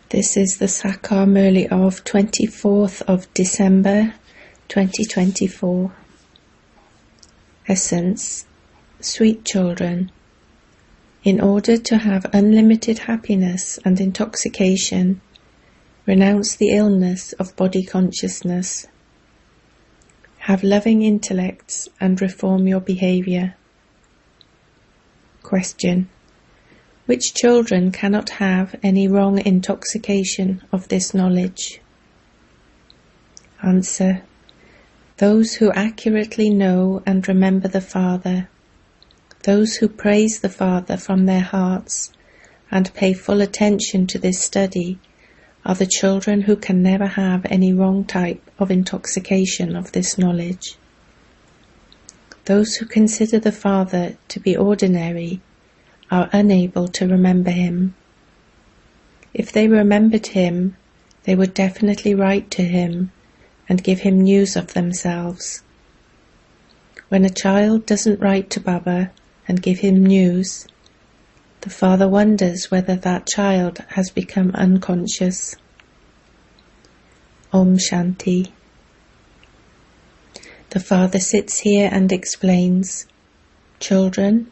This is the Sakar Murli of 24th of December 2024. Essence: Sweet children, in order to have unlimited happiness and intoxication, renounce the illness of body consciousness. Have loving intellects and reform your behavior. Question: which children cannot have any wrong intoxication of this knowledge? Answer: those who accurately know and remember the Father, those who praise the Father from their hearts and pay full attention to this study are the children who can never have any wrong type of intoxication of this knowledge. Those who consider the Father to be ordinary are unable to remember him. If they remembered him, they would definitely write to him and give him news of themselves. When a child doesn't write to Baba and give him news, the Father wonders whether that child has become unconscious. Om Shanti. The Father sits here and explains, children,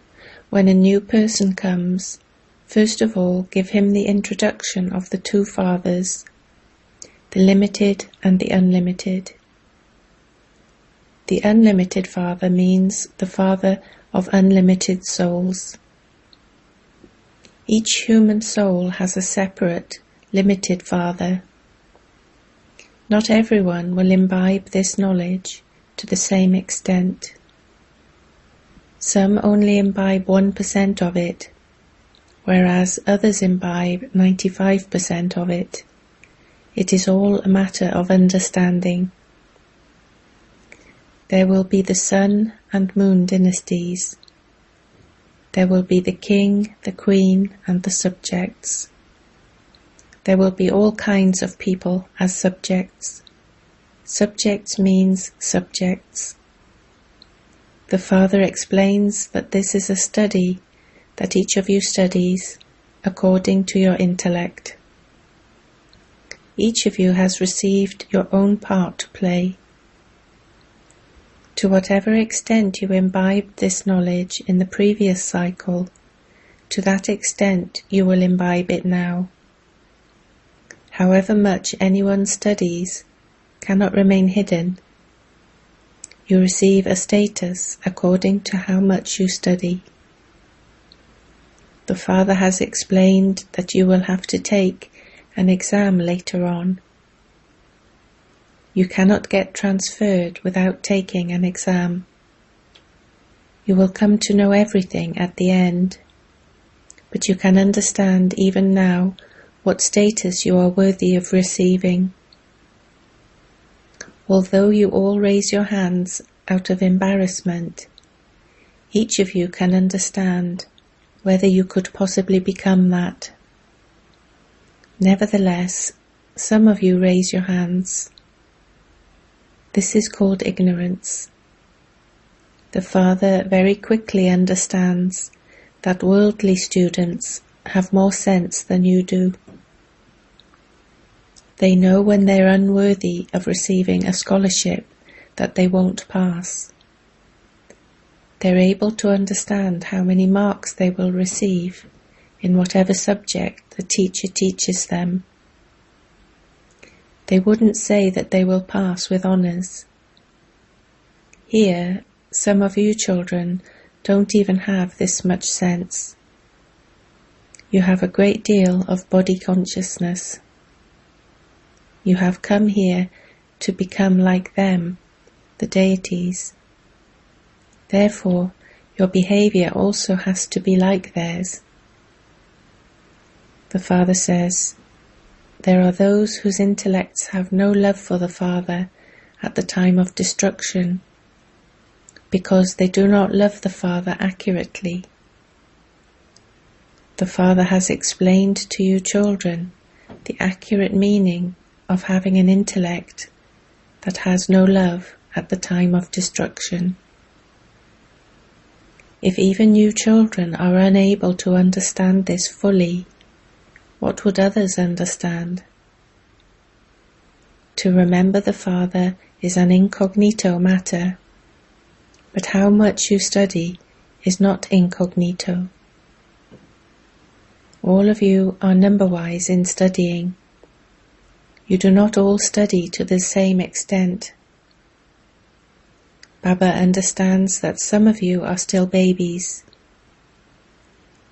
when a new person comes, first of all give him the introduction of the two Fathers, the limited and the unlimited. The unlimited Father means the Father of unlimited souls. Each human soul has a separate, limited Father. Not everyone will imbibe this knowledge to the same extent. Some only imbibe 1% of it, whereas others imbibe 95% of it. It is all a matter of understanding. There will be the sun and moon dynasties. There will be the king, the queen, and the subjects. There will be all kinds of people as subjects. Subjects means subjects. The Father explains that this is a study that each of you studies according to your intellect. Each of you has received your own part to play. To whatever extent you imbibed this knowledge in the previous cycle, to that extent you will imbibe it now. However much anyone studies cannot remain hidden. You receive a status according to how much you study. The Father has explained that you will have to take an exam later on. You cannot get transferred without taking an exam. You will come to know everything at the end, but you can understand even now what status you are worthy of receiving. Although you all raise your hands out of embarrassment, each of you can understand whether you could possibly become that. Nevertheless, some of you raise your hands. This is called ignorance. The Father very quickly understands that worldly students have more sense than you do. They know when they're unworthy of receiving a scholarship that they won't pass. They're able to understand how many marks they will receive in whatever subject the teacher teaches them. They wouldn't say that they will pass with honours. Here, some of you children don't even have this much sense. You have a great deal of body consciousness. You have come here to become like them, the deities. Therefore, your behavior also has to be like theirs. The Father says, there are those whose intellects have no love for the Father at the time of destruction, because they do not love the Father accurately. The Father has explained to you children the accurate meaning of having an intellect that has no love at the time of destruction. If even you children are unable to understand this fully, What would others understand? To remember the Father is an incognito matter, but how much you study is not incognito. All of you are number-wise in studying. You do not all study to the same extent. Baba understands that some of you are still babies.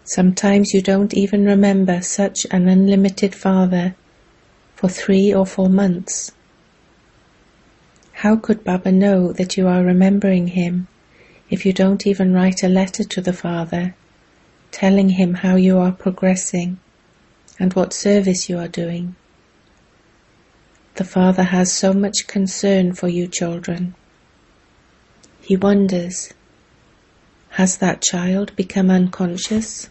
Sometimes you don't even remember such an unlimited Father for 3 or 4 months. How could Baba know that you are remembering him if you don't even write a letter to the Father, telling him how you are progressing and what service you are doing? The Father has so much concern for you children. He wonders, has that child become unconscious?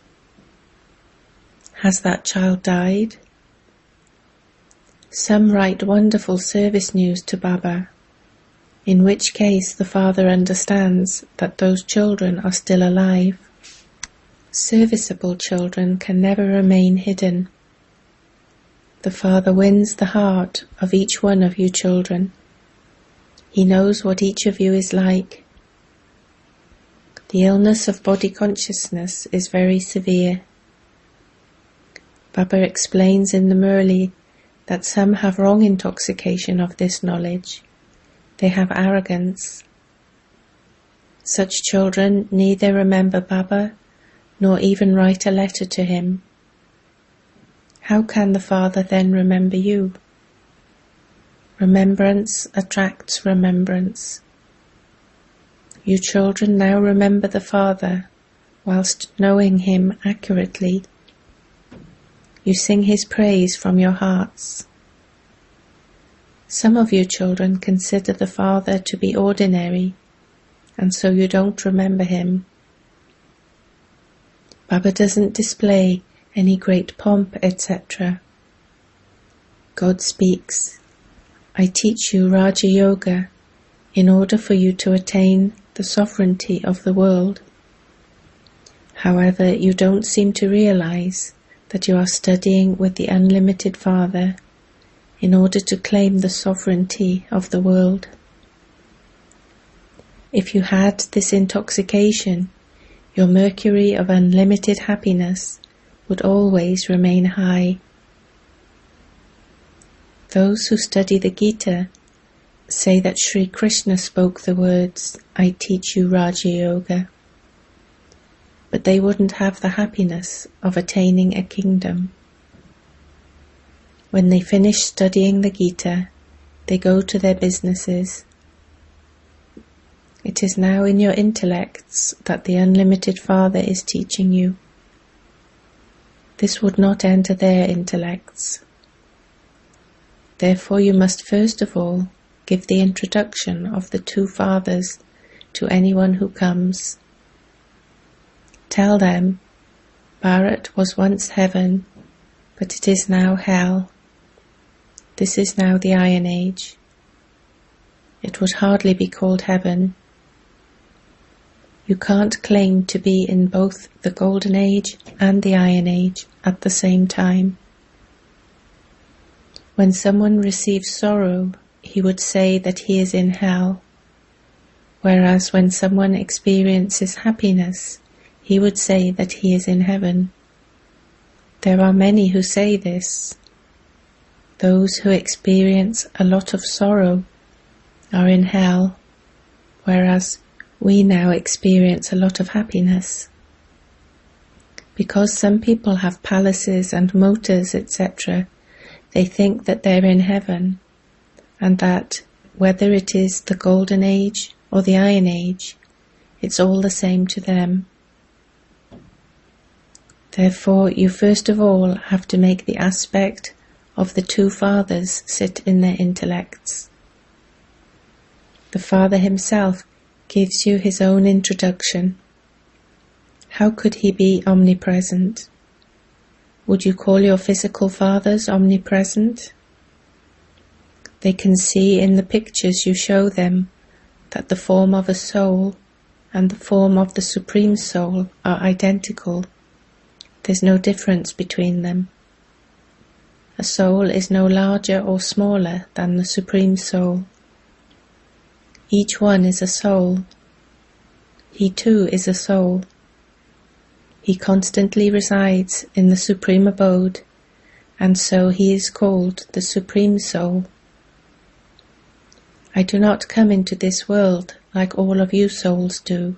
Has that child died? Some write wonderful service news to Baba, in which case the Father understands that those children are still alive. Serviceable children can never remain hidden. The Father wins the heart of each one of you children. He knows what each of you is like. The illness of body consciousness is very severe. Baba explains in the Murli that some have wrong intoxication of this knowledge. They have arrogance. Such children neither remember Baba nor even write a letter to him. How can the Father then remember you? Remembrance attracts remembrance. You children now remember the Father whilst knowing him accurately. You sing his praise from your hearts. Some of you children consider the Father to be ordinary, and so you don't remember him. Baba doesn't display any great pomp, etc. God speaks, I teach you Raja Yoga in order for you to attain the sovereignty of the world. However, you don't seem to realize that you are studying with the unlimited Father in order to claim the sovereignty of the world. If you had this intoxication, your mercury of unlimited happiness would always remain high. Those who study the Gita say that Sri Krishna spoke the words, I teach you Raja Yoga. But they wouldn't have the happiness of attaining a kingdom. When they finish studying the Gita, they go to their businesses. It is now in your intellects that the unlimited Father is teaching you. This would not enter their intellects. Therefore you must first of all give the introduction of the 2 Fathers to anyone who comes. Tell them, Bharat was once heaven, but it is now hell. This is now the Iron Age. It would hardly be called heaven. You can't claim to be in both the Golden Age and the Iron Age at the same time. When someone receives sorrow, he would say that he is in hell, whereas when someone experiences happiness, he would say that he is in heaven. There are many who say this. Those who experience a lot of sorrow are in hell, whereas we now experience a lot of happiness. Because some people have palaces and motors, etc., they think that they're in heaven, and that whether it is the Golden Age or the Iron Age, it's all the same to them. Therefore, you first of all have to make the aspect of the 2 Fathers sit in their intellects. The Father himself gives you his own introduction. How could he be omnipresent? Would you call your physical fathers omnipresent? They can see in the pictures you show them that the form of a soul and the form of the Supreme Soul are identical. There's no difference between them. A soul is no larger or smaller than the Supreme Soul. Each one is a soul. He too is a soul. He constantly resides in the Supreme Abode, and so he is called the Supreme Soul. I do not come into this world like all of you souls do.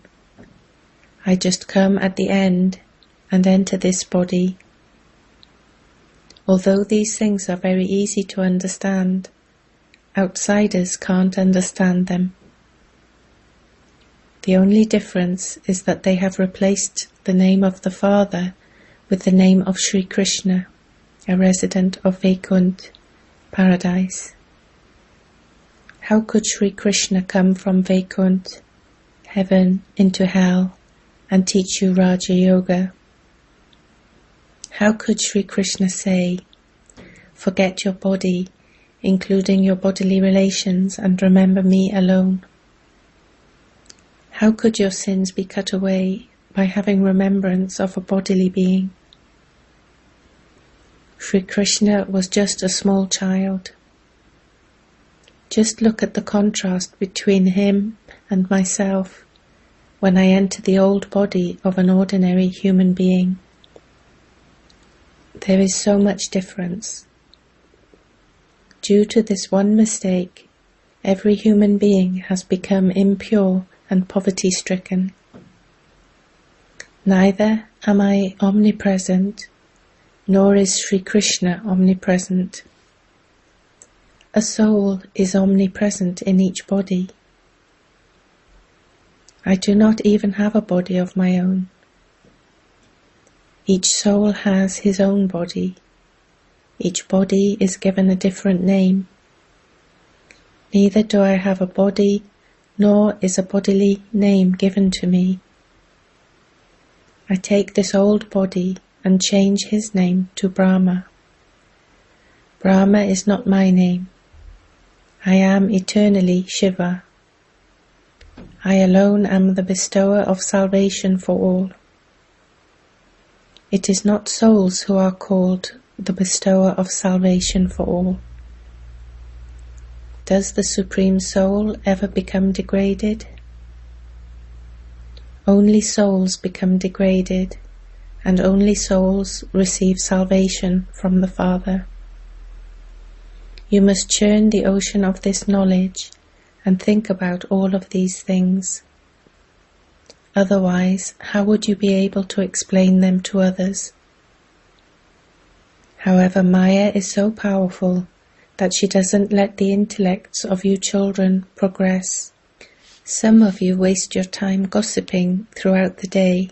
I just come at the end and enter this body. Although these things are very easy to understand, outsiders can't understand them. The only difference is that they have replaced the name of the Father with the name of Sri Krishna, a resident of Vaikuntha, paradise. How could Sri Krishna come from Vaikuntha, heaven, into hell, and teach you Raja Yoga? How could Sri Krishna say, "Forget your body, including your bodily relations, and remember me alone"? How could your sins be cut away by having remembrance of a bodily being? Sri Krishna was just a small child. Just look at the contrast between him and myself when I enter the old body of an ordinary human being. There is so much difference. Due to this one mistake, every human being has become impure and poverty-stricken. Neither am I omnipresent, nor is Sri Krishna omnipresent. A soul is omnipresent in each body. I do not even have a body of my own. Each soul has his own body. Each body is given a different name. Neither do I have a body, nor is a bodily name given to me. I take this old body and change his name to Brahma. Brahma is not my name. I am eternally Shiva. I alone am the bestower of salvation for all. It is not souls who are called the bestower of salvation for all. Does the Supreme Soul ever become degraded? Only souls become degraded, and only souls receive salvation from the Father. You must churn the ocean of this knowledge and think about all of these things. Otherwise, how would you be able to explain them to others? However, Maya is so powerful that she doesn't let the intellects of you children progress. Some of you waste your time gossiping throughout the day.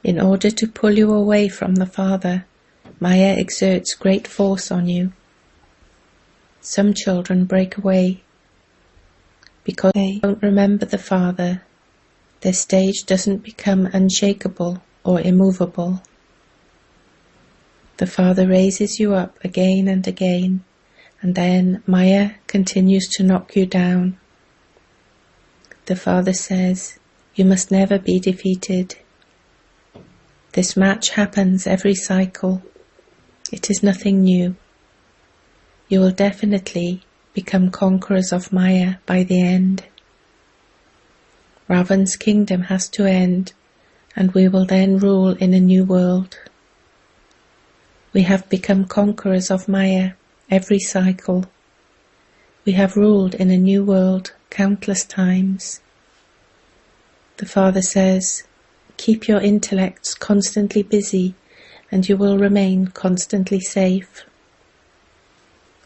In order to pull you away from the Father, Maya exerts great force on you. Some children break away because they don't remember the Father. Their stage doesn't become unshakable or immovable. The Father raises you up again and again, and then Maya continues to knock you down. The Father says, "You must never be defeated." This match happens every cycle. It is nothing new. You will definitely become conquerors of Maya by the end. Ravan's kingdom has to end, and we will then rule in a new world. We have become conquerors of Maya every cycle. We have ruled in a new world countless times. The Father says, "Keep your intellects constantly busy, and you will remain constantly safe."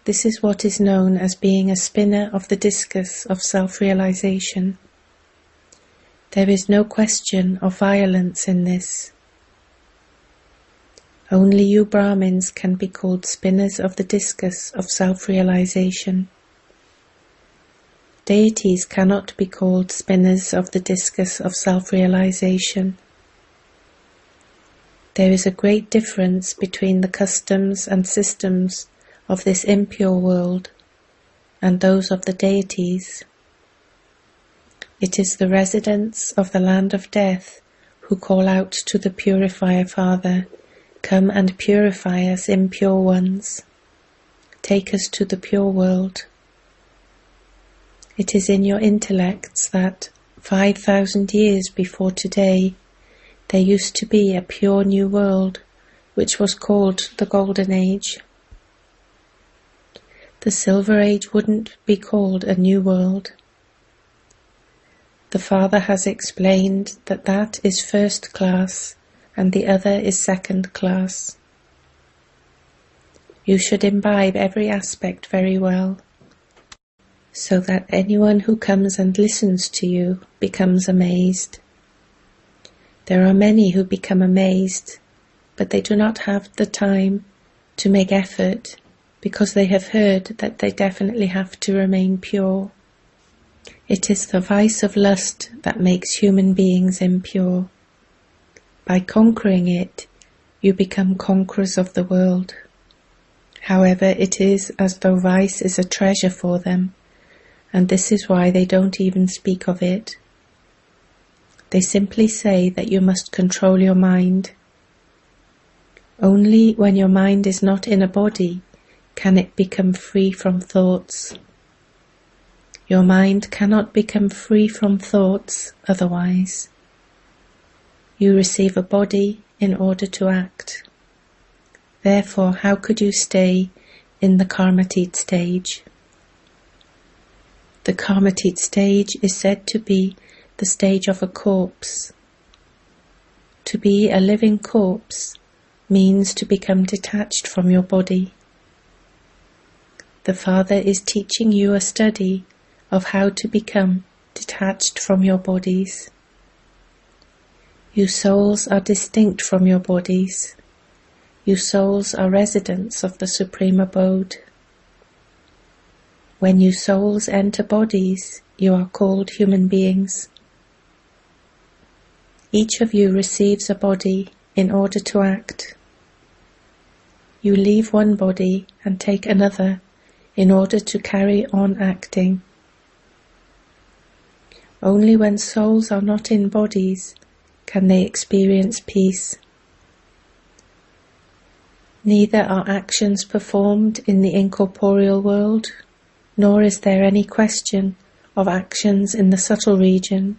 This is what is known as being a spinner of the discus of self-realization. There is no question of violence in this. Only you Brahmins can be called spinners of the discus of self-realization. Deities cannot be called spinners of the discus of self-realization. There is a great difference between the customs and systems of this impure world and those of the deities. It is the residents of the land of death who call out to the Purifier Father, Come and purify us impure ones. Take us to the pure world. It is in your intellects that 5,000 years before today there used to be a pure new world which was called the Golden Age. The Silver Age wouldn't be called a new world. The Father has explained that that is first class and the other is second class. You should imbibe every aspect very well, so that anyone who comes and listens to you becomes amazed. There are many who become amazed, but they do not have the time to make effort because they have heard that they definitely have to remain pure. It is the vice of lust that makes human beings impure. By conquering it, you become conquerors of the world. However, it is as though vice is a treasure for them, and this is why they don't even speak of it. They simply say that you must control your mind. Only when your mind is not in a body can it become free from thoughts. Your mind cannot become free from thoughts otherwise. You receive a body in order to act. Therefore, how could you stay in the Karmatit stage? The Karmatit stage is said to be the stage of a corpse. To be a living corpse means to become detached from your body. The Father is teaching you a study of how to become detached from your bodies. You souls are distinct from your bodies. You souls are residents of the Supreme Abode. When you souls enter bodies, you are called human beings. Each of you receives a body in order to act. You leave one body and take another in order to carry on acting. Only when souls are not in bodies can they experience peace. Neither are actions performed in the incorporeal world, nor is there any question of actions in the subtle region.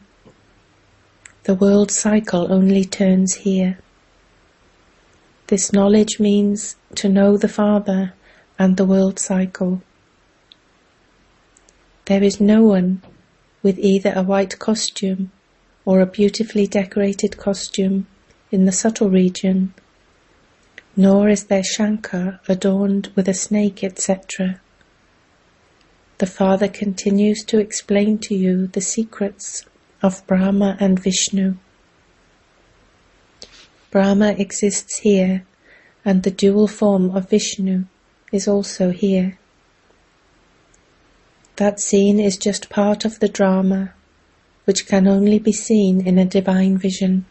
The world cycle only turns here. This knowledge means to know the Father and the world cycle. There is no one with either a white costume or a beautifully decorated costume in the subtle region, nor is there Shankar adorned with a snake, etc. The Father continues to explain to you the secrets of Brahma and Vishnu. Brahma exists here, and the dual form of Vishnu is also here. That scene is just part of the drama, which can only be seen in a divine vision.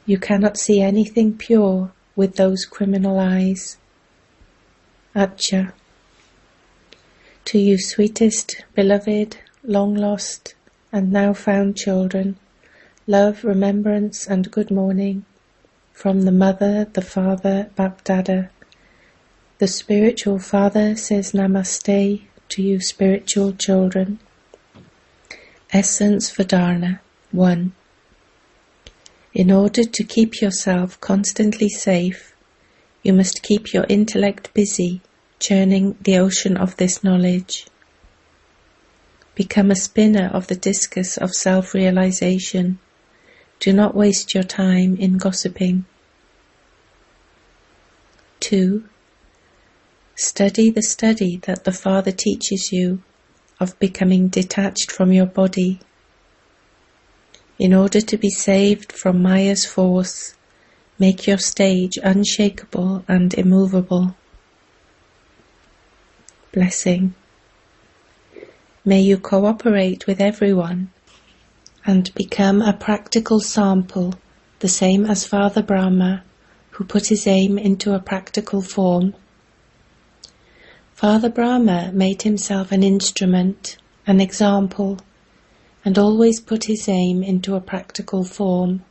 You cannot see anything pure with those criminal eyes. Acha. To you sweetest, beloved, long-lost, and now found children, love, remembrance, and good morning from the Mother, the Father, Bapdada. The spiritual Father says Namaste to you spiritual children. Essence Vedana 1. In order to keep yourself constantly safe, you must keep your intellect busy, churning the ocean of this knowledge. Become a spinner of the discus of self-realization. Do not waste your time in gossiping. 2. Study the study that the Father teaches you of becoming detached from your body. In order to be saved from Maya's force, make your stage unshakable and immovable. Blessing. May you cooperate with everyone and become a practical sample, the same as Father Brahma, who put his aim into a practical form. Father Brahma made himself an instrument, an example, and always put his aim into a practical form.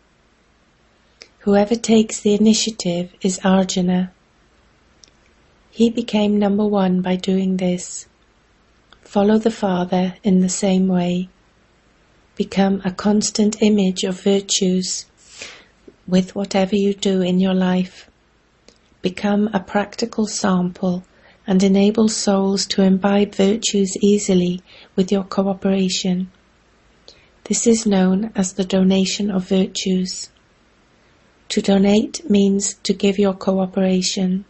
Whoever takes the initiative is Arjuna. He became number one by doing this. Follow the Father in the same way. Become a constant image of virtues with whatever you do in your life. Become a practical sample and enable souls to imbibe virtues easily with your cooperation. This is known as the donation of virtues. To donate means to give your cooperation.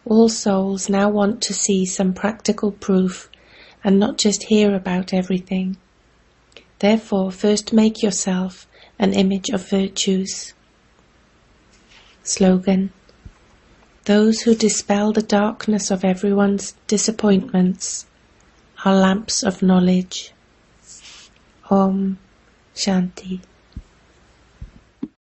All souls now want to see some practical proof and not just hear about everything. Therefore, first make yourself an image of virtues. Slogan: those who dispel the darkness of everyone's disappointments are lamps of knowledge. Om Shanti.